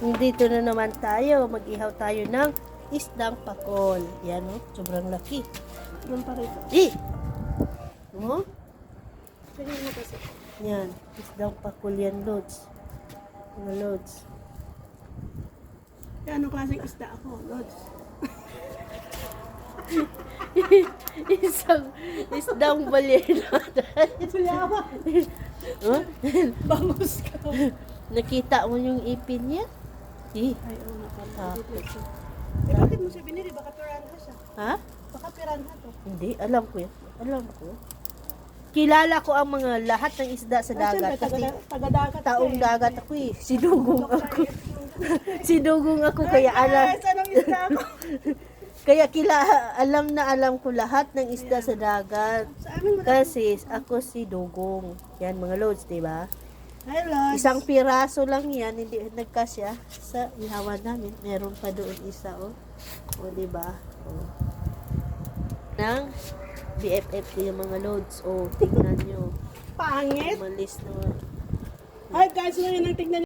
Dito na naman tayo. Mag-ihaw tayo ng isdang pakol. Yan o, sobrang laki. Doon pa rin. Oh, Sige mo kasi. yan. Isdang pakol yan, loads. Mga loads. Kaya anong klaseng isda ako, Lods? Isdang balyena. Suyawa. Oh? Bangus ka. Nakita mo yung ipin niya? Ay, oo nga pala. Tapos. Eh, bakit mo siya binili? Baka piranha siya. Ha? Baka piranha to. Hindi, alam ko yan. Alam ko. Kilala ko ang mga lahat ng isda sa dagat. Kasi Taga-dagat. taong dagat ako eh. Sinugong ako. Sinugong ako kaya alam. Guys, anong isda ako? Kaya alam ko lahat ng isda sa dagat. Sa amin, Kasi ako si Dugong. Yan mga loads, di ba? Hi, Lods. Isang piraso lang yan, hindi nagkasya sa ihawan namin. Meron pa doon isa, oh. O, di ba? Oh. Nang BFF yung mga loads. O, tingnan nyo. Pangit. Umalis na. Hi, guys. Ngayon ang tignan